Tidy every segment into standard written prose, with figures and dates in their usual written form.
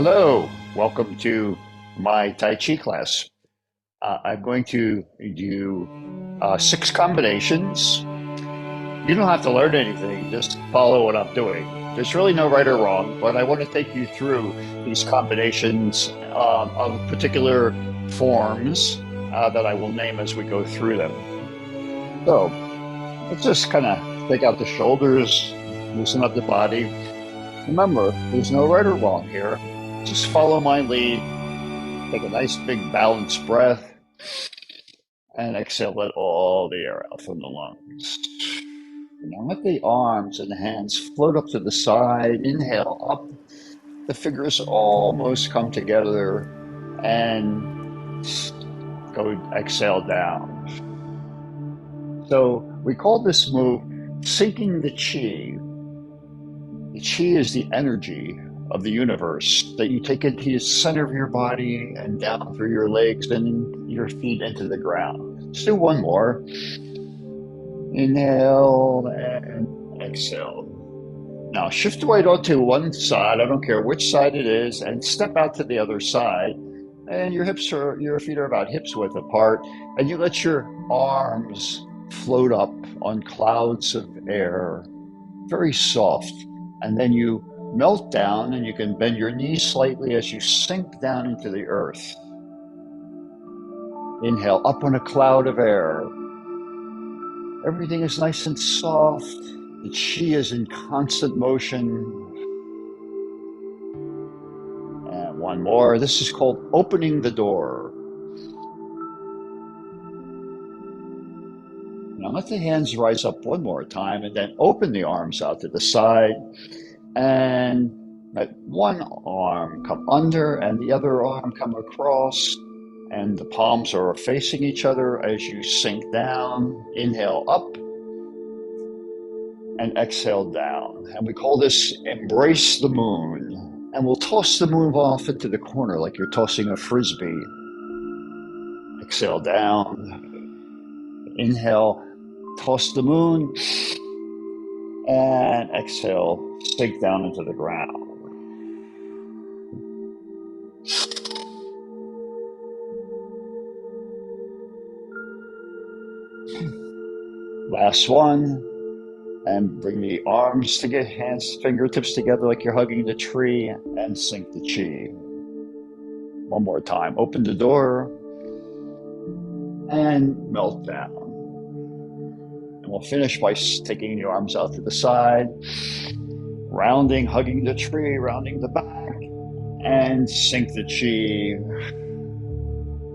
Hello, welcome to my Tai Chi class. I'm going to do six combinations. You don't have to learn anything, just follow what I'm doing. There's really no right or wrong, but I want to take you through these combinations of particular forms that I will name as we go through them. So let's just kind of take out the shoulders, loosen up the body. Remember, there's no right or wrong here. Just follow my lead. Take a nice big balanced breath and exhale, let all the air out from the lungs. Now let the arms and the hands float up to the side. Inhale up. The fingers almost come together and go exhale down. So we call this move sinking the chi. The chi is the energy of the universe that you take into the center of your body and down through your legs and your feet into the ground. Let's do one more. Inhale and exhale. Now shift the weight onto one side, I don't care which side it is, and step out to the other side. And your feet are about hips width apart, and you let your arms float up on clouds of air, very soft. And then you melt down, and you can bend your knees slightly as you sink down into the earth. Inhale up on a cloud of air. Everything is nice and soft. The chi is in constant motion. And one more. This is called opening the door. Now let the hands rise up one more time and then open the arms out to the side and let one arm come under and the other arm come across, and the palms are facing each other as you sink down. Inhale up and exhale down. And we call this embrace the moon. And we'll toss the moon off into the corner like you're tossing a frisbee. Exhale down. Inhale, toss the moon. And exhale, sink down into the ground. Last one. And bring the arms to get hands, fingertips together like you're hugging the tree, and sink the chi. One more time. Open the door and melt down. And we'll finish by taking the arms out to the side, rounding, hugging the tree, rounding the back, and sink the chi.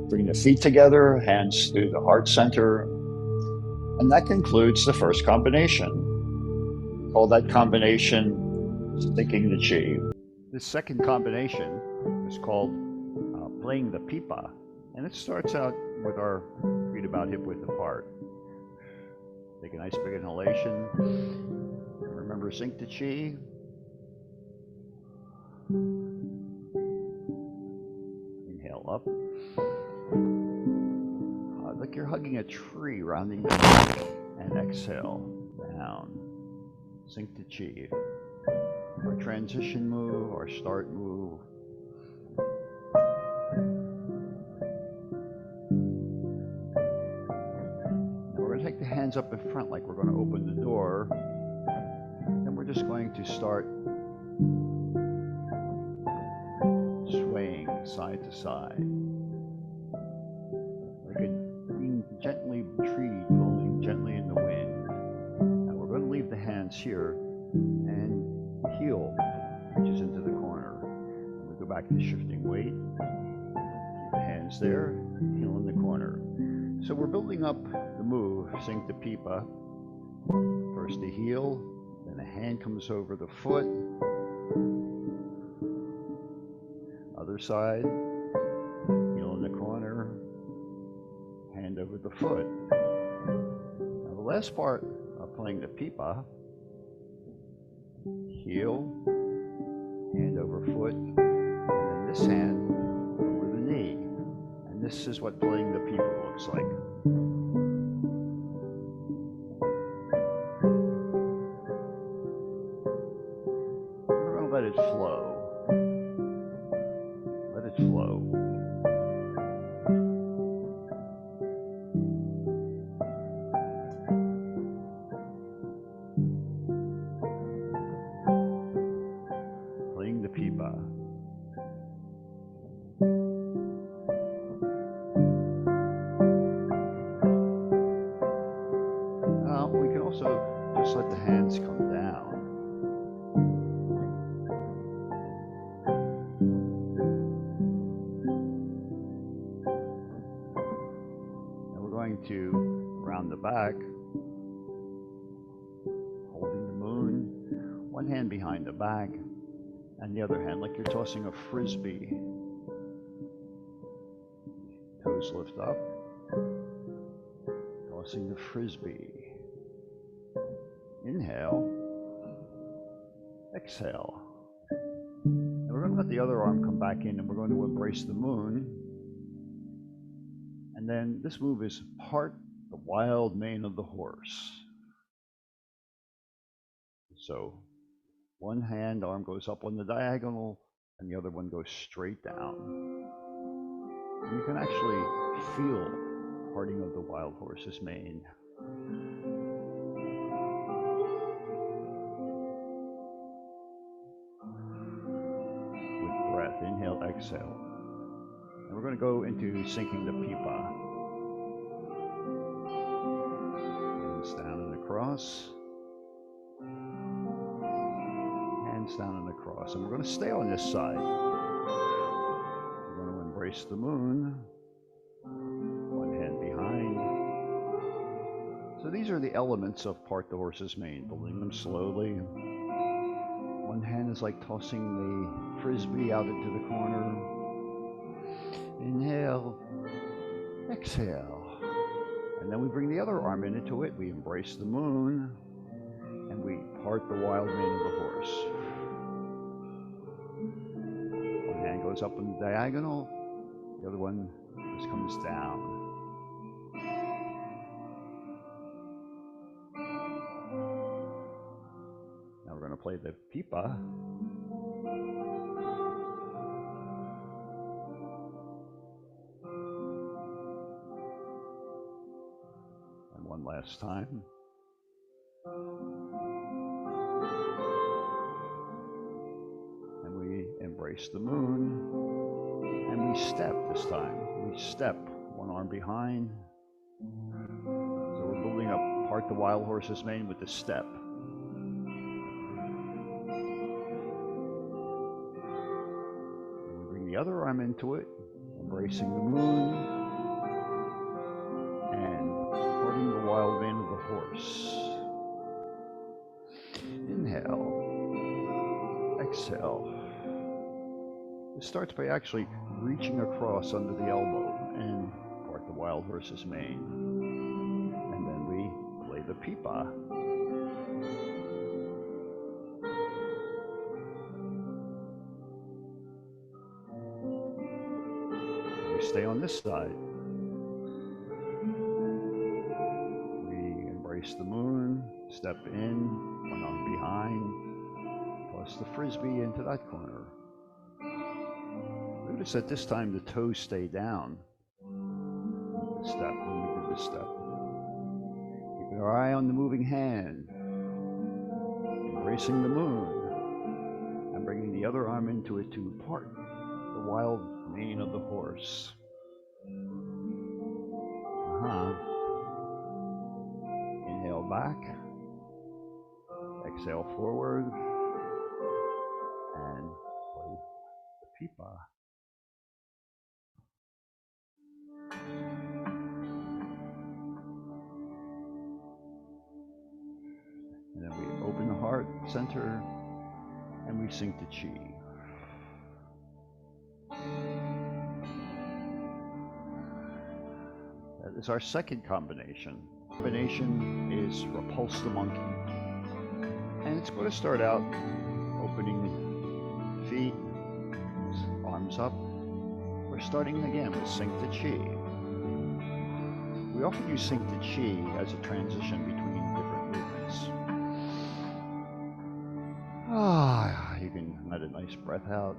Bring the feet together, hands through the heart center. And that concludes the first combination. Call that combination sinking the chi. The second combination is called playing the pipa. And it starts out with our feet about hip width apart. Take a nice big inhalation. Remember, sink the chi. Inhale up. Like you're hugging a tree, rounding the back, and exhale down. Sink the chi. Our transition move, our start move. Now we're going to take the hands up in front like we're going to open the door. And we're just going to start swaying side to side. Like being gently tree blowing gently in the wind. Now we're going to leave the hands here and heel reaches into the corner. And we go back to shifting weight. Keep the hands there, heel in the corner. So we're building up the move, sink the pipa. First the heel, then the hand comes over the foot. Other side, heel in the corner, hand over the foot. Now the last part of playing the pipa, heel, hand over foot, and then this hand over the knee. And this is what playing the pipa looks like. We're going to let it flow. Just let the hands come down. And we're going to round the back, holding the moon, one hand behind the back, and the other hand like you're tossing a frisbee. Toes lift up, tossing the frisbee. Inhale, exhale. And we're going to let the other arm come back in, and we're going to embrace the moon. And then this move is part the wild mane of the horse. So one hand arm goes up on the diagonal, and the other one goes straight down. And you can actually feel parting of the wild horse's mane. With breath, inhale, exhale. And we're going to go into sinking the pipa. Hands down and across. Hands down and across. And we're going to stay on this side. We're going to embrace the moon. One hand behind. So these are the elements of part the horse's mane. Building them slowly. One hand is like tossing the frisbee out into the corner. Inhale, exhale. And then we bring the other arm into it. We embrace the moon, and we part the wild mane of the horse. One hand goes up on the diagonal, the other one just comes down. Now we're going to play the pipa. One last time. And we embrace the moon. And we step this time. We step, one arm behind. So we're building up part the wild horse's mane with the step. And we bring the other arm into it, embracing the moon. The wild mane of the horse. Inhale, exhale. It starts by actually reaching across under the elbow and part the wild horse's mane. And then we play the pipa. We stay on this side. The moon, step in, one arm behind, toss the frisbee into that corner. Notice at this time the toes stay down. The step, when we do this step. Keeping our eye on the moving hand, embracing the moon, and bringing the other arm into it to part the wild mane of the horse. Inhale back, exhale forward, and play the pipa. And then we open the heart center, and we sink the chi. That is our second combination. Combination is repulse the monkey. And it's going to start out opening feet, arms up. We're starting again with sink the chi. We often use sink the chi as a transition between different movements. You can let a nice breath out.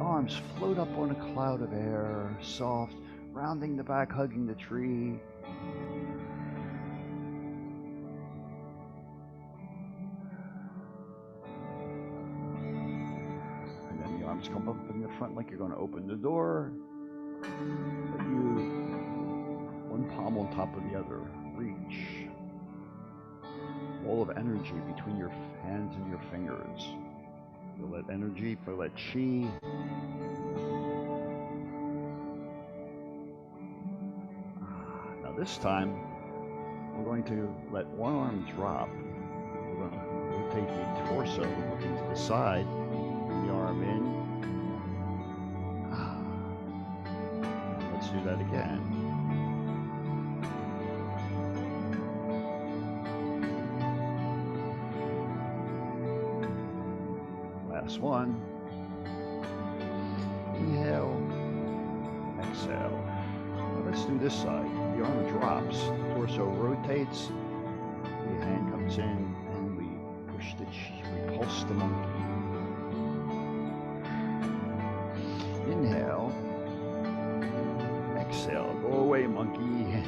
Arms float up on a cloud of air, soft, rounding the back, hugging the tree. Arms come up in the front like you're going to open the door. But you, one palm on top of the other, reach. all of energy between your hands and your fingers. Feel that energy, feel that chi. Now this time, we're going to let one arm drop. We're going to rotate the torso, looking to the side, bring the arm in. Let's do that again. Last one. Inhale, exhale. Now let's do this side. The arm drops, the torso rotates, the hand comes in, and we push the we pulse the monkey. Inhale, exhale. Go away, monkey.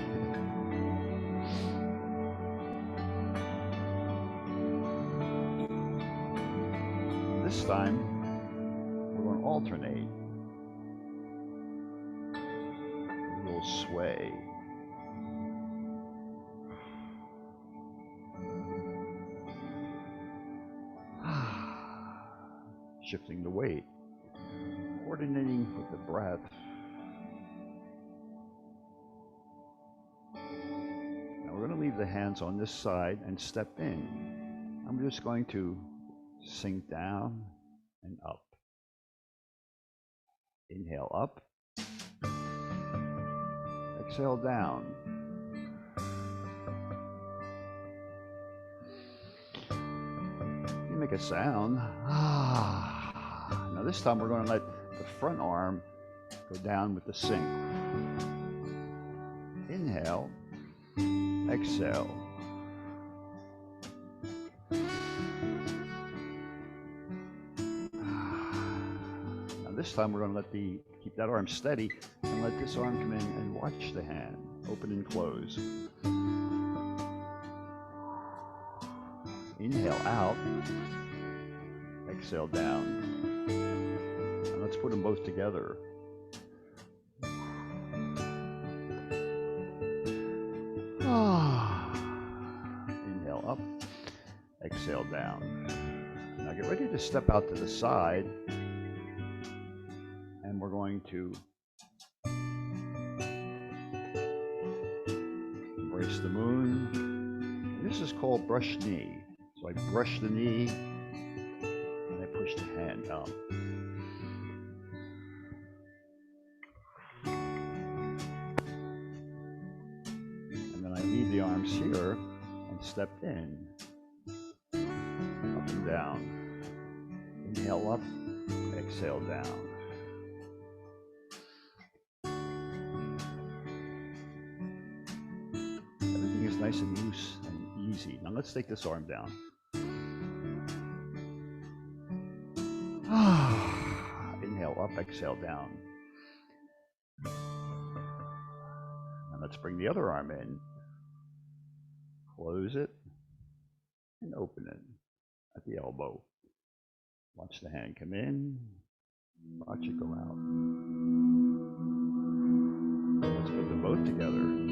This time, we're going to alternate. We'll sway. Shifting the weight, coordinating with the breath. Now we're going to leave the hands on this side and step in. I'm just going to sink down and up. Inhale up. Exhale down. You make a sound. Now this time we're going to let the front arm go down with the sink. Inhale. Exhale. This time we're going to keep that arm steady and let this arm come in and watch the hand open and close. Inhale out, exhale down. And let's put them both together. Inhale up, exhale down. Now get ready to step out to the side. And we're going to embrace the moon. And this is called brush knee. So I brush the knee and I push the hand up. And then I leave the arms here and step in, up and down. Inhale up, exhale down. Nice and loose and easy. Now let's take this arm down. Inhale up, exhale down. And let's bring the other arm in. Close it and open it at the elbow. Watch the hand come in. Watch it go out. Let's put them both together.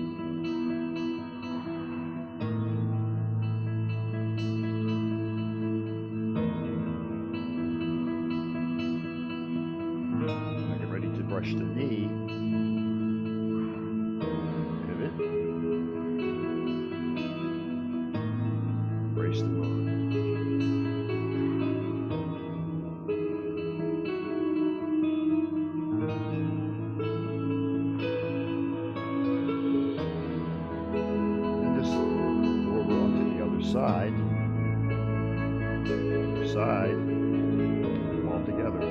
Brush the knee, pivot, embrace the moon. And just over onto the other side, all together.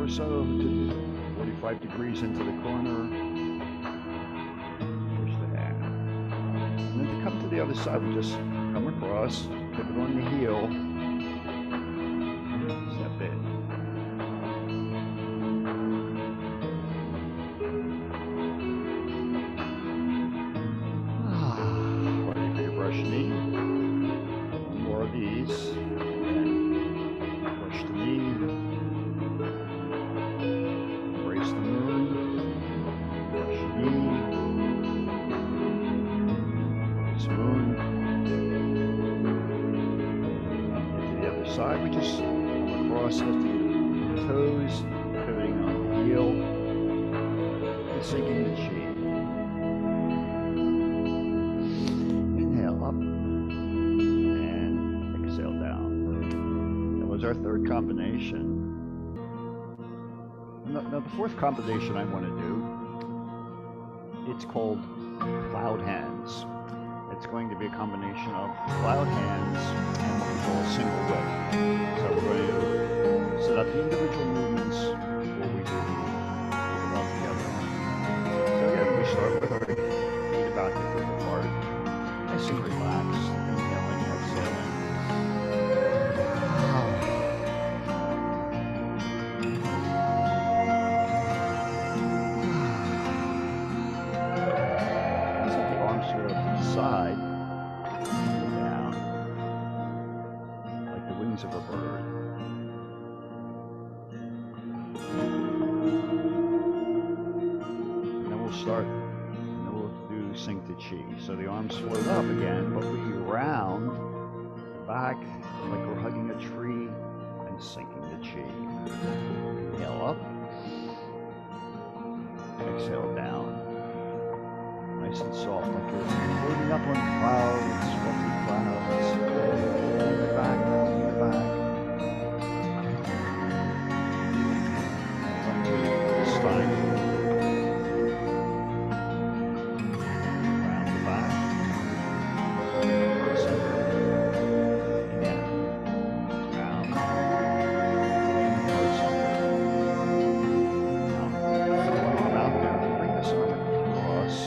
So to 45 degrees into the corner, push the hand. And then to come to the other side, we just come across, pivot on the heel, step in. Ready for your brush knee. One more of these. And side, we just come across, lifting the toes, pivoting on the heel, and sinking the chi. Inhale up and exhale down. That was our third combination. Now the fourth combination I want to do, it's called cloud hands. It's going to be a combination of cloud hands and what we call a single whip. So we're going to set up the individual movements before we do them all together. So again, we start with our feet about hip width apart, nice and relaxed, inhaling, exhaling. Side, down, like the wings of a bird. And then we'll start, and then we'll do sink the chi. So the arms float up again, but we round the back like we're hugging a tree and sinking the chi. Inhale up, exhale down. Nice and soft, like you're floating up on clouds, fluffy clouds. In the back, in the back. This time, round the back, center, again, round, center. Now, about there, bring this arm across.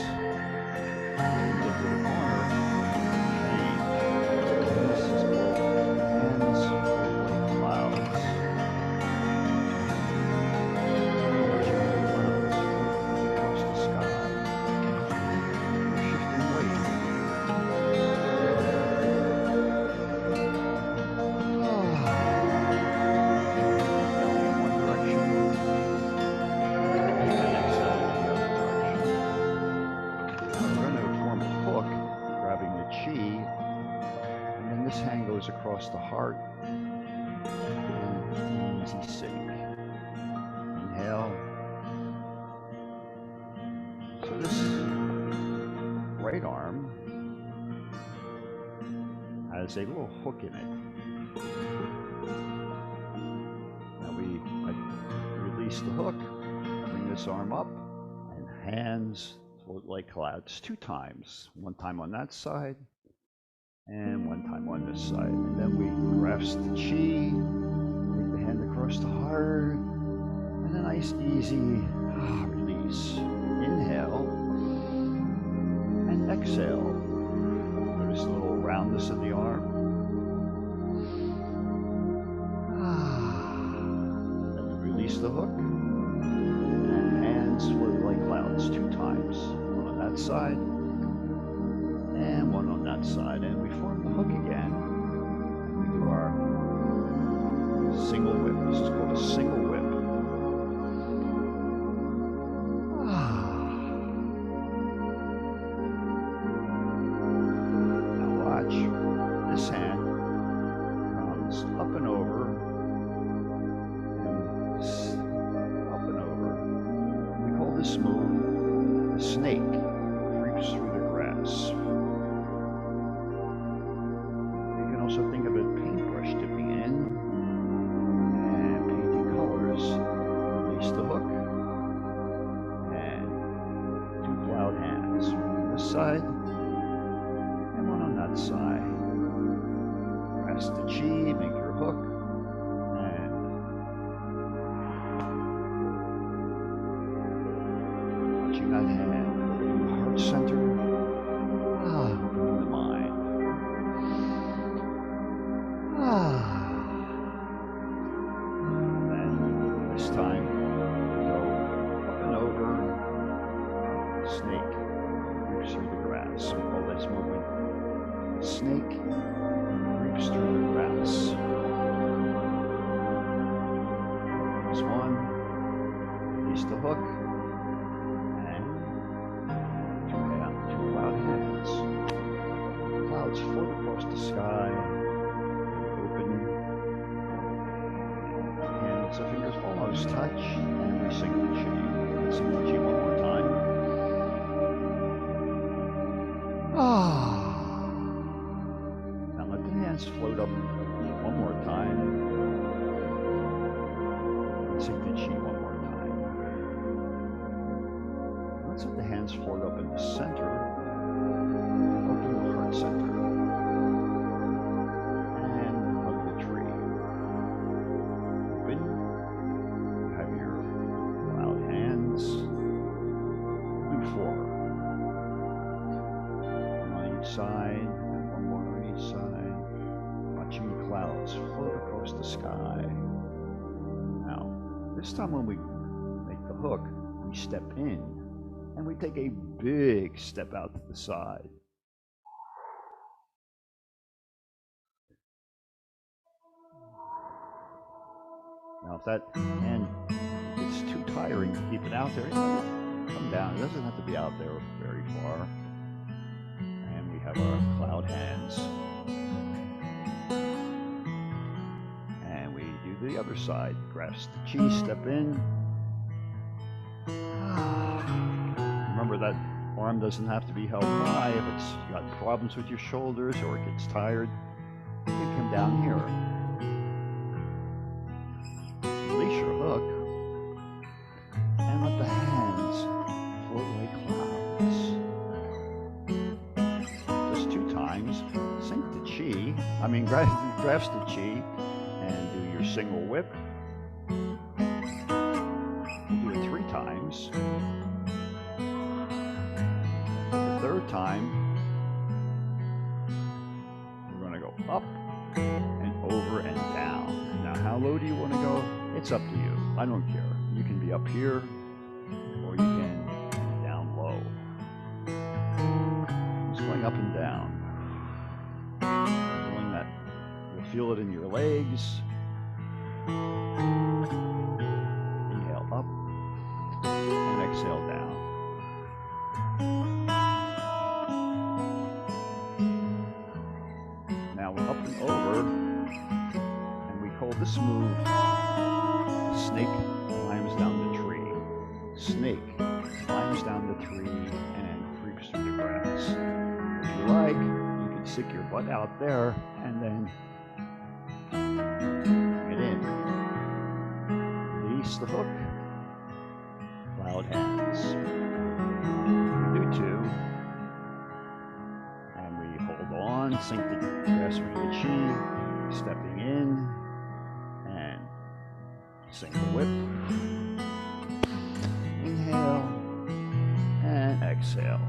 Into the corner, change. This is called hands like clouds. Across the sky. Shifting weight. Belly in one direction. And exhale in the other direction. Now we're going to form a hook, grabbing the chi, and then this hand goes across the heart, and easy sink. Inhale. So this right arm has a little hook in it. Now we release the hook, bring this arm up, and hands float like clouds 2 times. 1 time on that side, and 1 time on this side. And then we grasp the chi, take the hand across the heart, and a nice easy release. Inhale, and exhale. Notice the little roundness of the arm. Then we release the hook, and hands float like clouds 2 times. 1 on that side, and 1 on that side. And we form the hook again, and we do our single whip. This is called a single whip. Now watch, this hand comes up and over, and up and over. We call this move a snake. Creeps through the grass. You can also think of a paintbrush dipping in and painting colors. Release the hook and 2 cloud hands. One on this side and 1 on that side. Grasp the chi, make your hook, and watching that hand. Heart center, opening the mind. And this time, go up and over, snake, creeps through the grass. fingers touch, and we sink the chi. Let's sink the chi one more time. Now let the hands float up one more time. And sink the chi one more time. Let's let the hands float up in the center. Open the heart center. And hug the tree. Open. Have your cloud hands. And 4. One on each side, and one more on each side. Watching the clouds float across the sky. Now, this time when we make the hook, we step in, and we take a big step out to the side. Now, if that hand is too tiring to keep it out there, come down. It doesn't have to be out there very far. And we have our cloud hands. And we do the other side. Grasp the chi, step in. Remember that arm doesn't have to be held high. If it's got problems with your shoulders or it gets tired, you can come down here. Release your hook and let the hands float like clouds. Just 2 times. Sink the chi. Grasp the chi and do your single whip. Do it 3 times. The 3rd time, we're going to go up and over and down. Now, how low do you want to go? It's up to you. I don't care. You can be up here, or you can be down low. Just going up and down. Feeling that. You'll feel it in your legs. Inhale up, and exhale down. Now we're up and over, and we call this move snake climbs down the tree. Snake climbs down the tree and creeps through the grass. If you like, you can stick your butt out there and then bring it in. Release the hook. Cloud hands. We do 2. And we hold on, sink the grasping the chi, stepping in, and single whip. Inhale and exhale.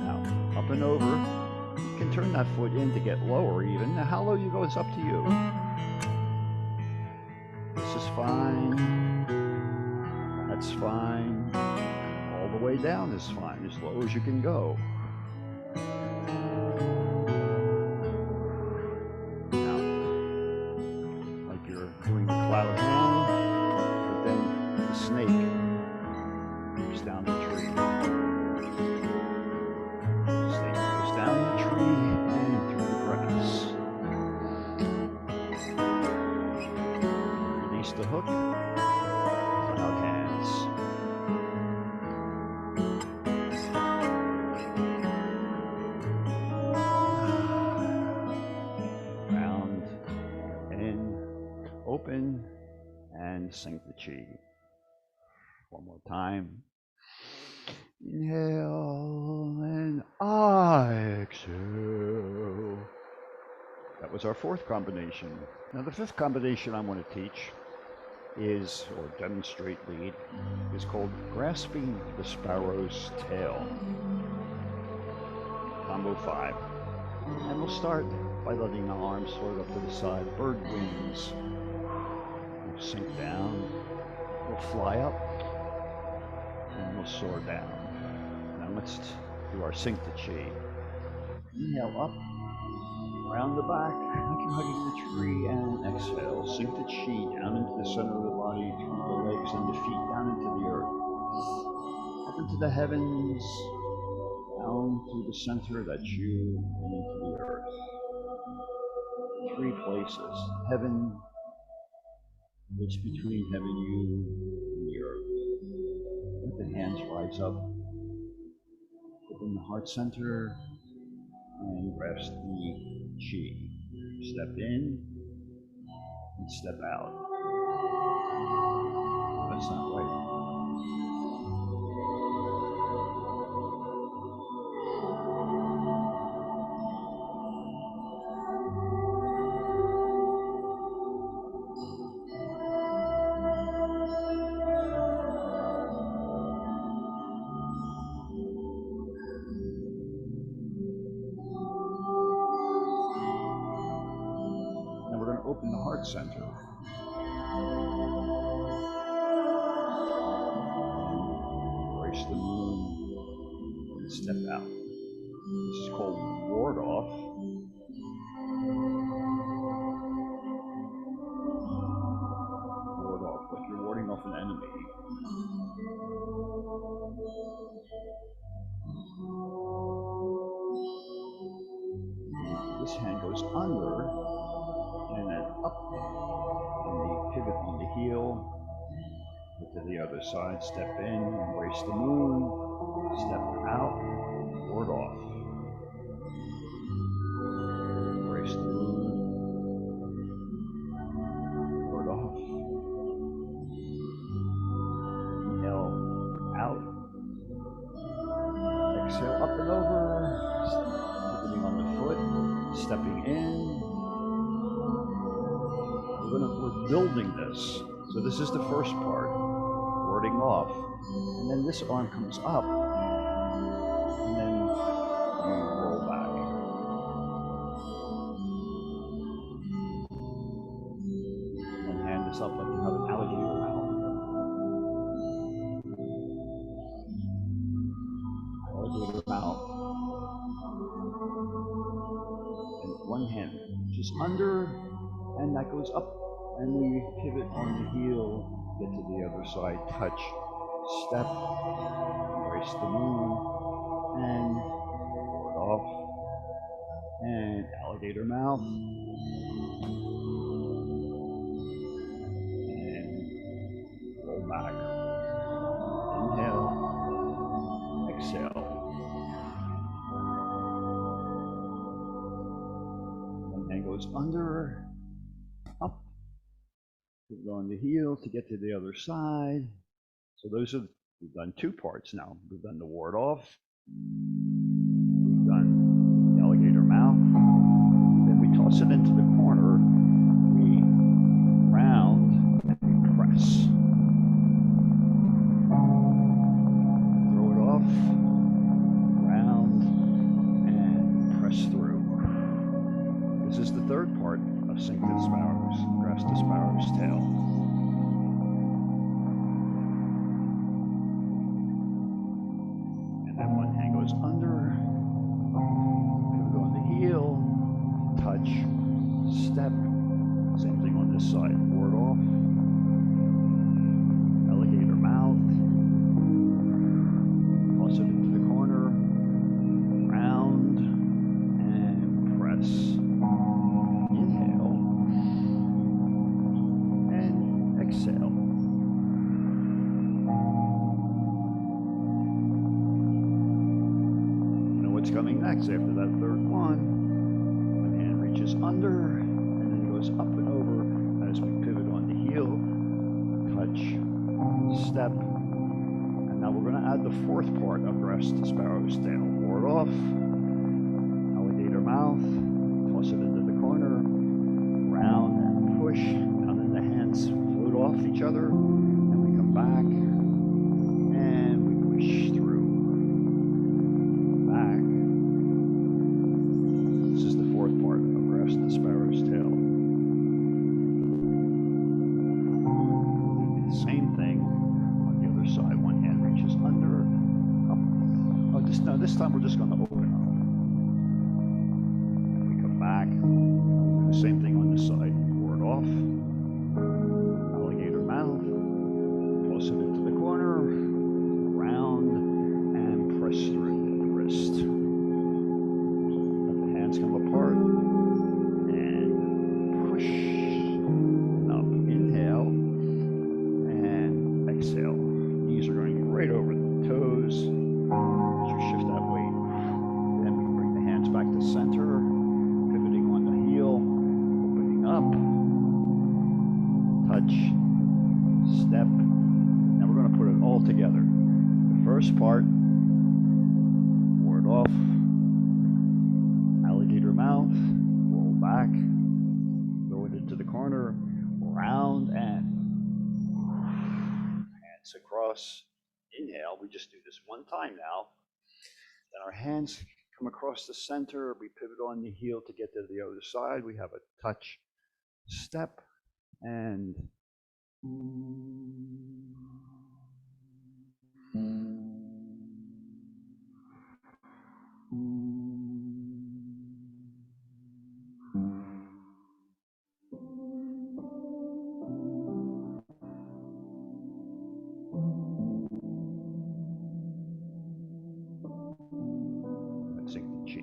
Now, up and over. You can turn that foot in to get lower even. Now, how low you go is up to you. This is fine. That's fine. All the way down is fine, as low as you can go. Doing the cloud hand, but then the snake moves down the tree. The snake goes down the tree and through the grass. Release the hook, cloud hands. Round, in, open, and sink the chi. One more time. Inhale and exhale. That was our 4th combination. Now the 5th combination I want to teach is, or demonstrate lead, is called grasping the sparrow's tail. Combo 5. And we'll start by letting the arms float up to the side, bird wings. We'll sink down, we'll fly up, and we'll soar down. Now let's do our sink the chi. Inhale up, around the back, like you're hugging the tree, and exhale. Sink the chi down into the center of the body, through the legs and the feet, down into the earth. Up into the heavens, down through the center, that's you, and into the earth. 3 places. Heaven, it's between heaven, you, and the earth. Let the hands rise up. Open the heart center and rest the chi. Step in and step out. That's not right. Now we're going to open the heart center. Embrace the moon and step out. This is called ward off. Ward off, like you're warding off an enemy. This hand goes under and then up, and the pivot on the heel. Get to the other side, step in, embrace the moon, step out, ward off. Embrace the moon, ward off. Inhale out, exhale up and over, pivoting on the foot, stepping in. We're building this. So this is the first part, warding off. And then this arm comes up, and then you roll back. One hand is up like you have an alligator mouth. Alligator mouth. And one hand just under, and that goes up. And we pivot on the heel, get to the other side, touch, step, embrace the moon, and ward off, and alligator mouth, and roll back. Inhale, exhale. One hand goes under, up. On the heel to get to the other side. So we've done two parts now. We've done the ward off. We've done the alligator mouth. Then we toss it into the corner. We round and we press. Throw it off, round, and press through. This is the third part of Sink to the Sparrows, Grass the Sparrow's Tail. And then one hand goes under, pivot on the heel, touch, step, same thing on this side, ward off, alligator mouth, toss it into the corner, round, and press. Exhale. You know what's coming next after that third one. One hand reaches under and then goes up and over as we pivot on the heel, touch, step. And now we're going to add the fourth part of Grass the Sparrow's Tail. Ward off, alligator mouth, toss it into the corner, round and push, and then the hands off each other, and we come back and we push through, back. This is the fourth part of Grass the Sparrow's Tail. The same thing on the other side. One hand reaches under, up. Oh, this time we're just going to open up. And we come back, do the same thing on this side. Ward off. Toss it into the corner, round, and press through the wrist. Let the hands come apart, and touch, step. Now we're going to put it all together. The first part, ward off, alligator mouth, roll back, throw it into the corner, round and hands across. Inhale, we just do this one time now. Then our hands come across the center. We pivot on the heel to get to the other side. We have a touch, step, and let's sink the chi.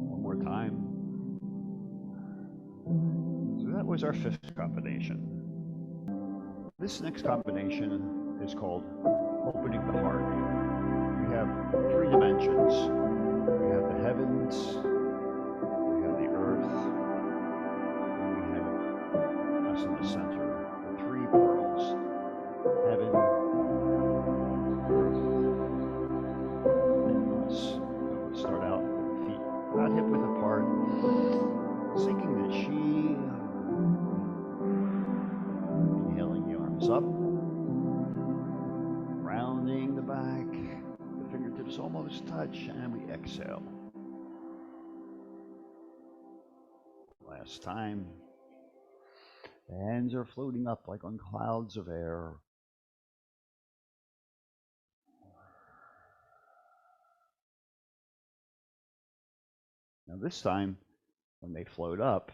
One more time. So that was our fifth combination. This next combination is called opening the heart. We have three dimensions. We have the heavens, we have the earth, and we have us in the center. The three pearls, heaven, earth, and us. So we'll start out with the feet about hip width apart, sinking the chi. Up, rounding the back, the fingertips almost touch, and we exhale. Last time. The hands are floating up like on clouds of air. Now this time, when they float up,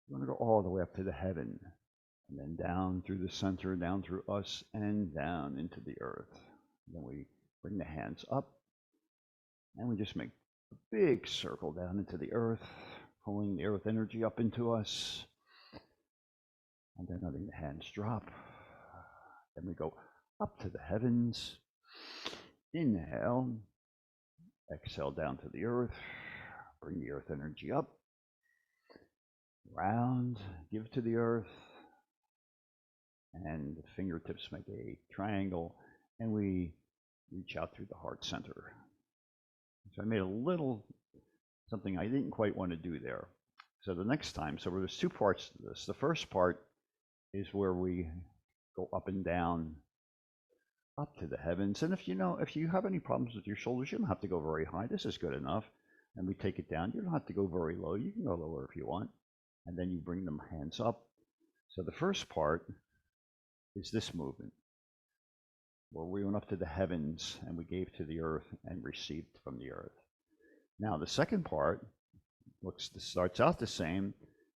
we're going to go all the way up to the heaven, and then down through the center, down through us, and down into the earth. Then we bring the hands up, and we just make a big circle down into the earth, pulling the earth energy up into us, and then letting the hands drop. Then we go up to the heavens. Inhale, exhale down to the earth, bring the earth energy up. Round, give to the earth, and the fingertips make a triangle, and we reach out through the heart center. So I made a little something I didn't quite want to do there. So the next time, so there's two parts to this. The first part is where we go up and down, up to the heavens. And if you have any problems with your shoulders, you don't have to go very high. This is good enough. And we take it down. You don't have to go very low. You can go lower if you want. And then you bring them hands up. So the first part is this movement, where we went up to the heavens and we gave to the earth and received from the earth. Now the second part starts out the same.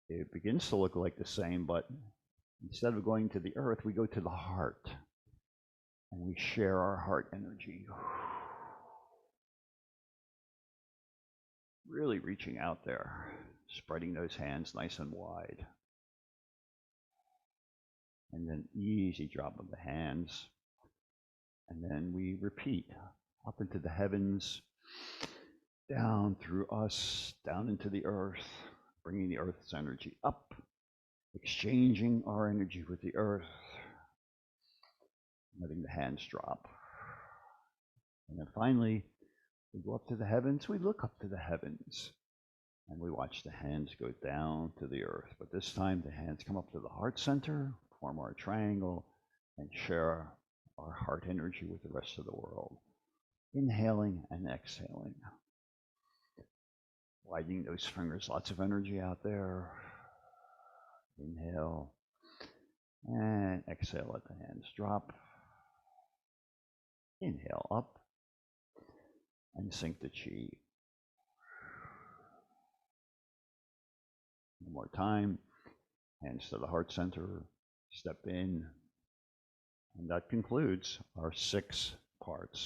It begins to look like the same, but instead of going to the earth, we go to the heart and we share our heart energy. Really reaching out there, spreading those hands nice and wide. And then easy drop of the hands. And then we repeat up into the heavens, down through us, down into the earth, bringing the earth's energy up, exchanging our energy with the earth, letting the hands drop. And then finally, we go up to the heavens, we look up to the heavens, and we watch the hands go down to the earth. But this time the hands come up to the heart center, form our triangle, and share our heart energy with the rest of the world. Inhaling and exhaling. Widening those fingers, lots of energy out there. Inhale and exhale, let the hands drop. Inhale up and sink the chi. One more time. Hands to the heart center, step in. And that concludes our 6 parts.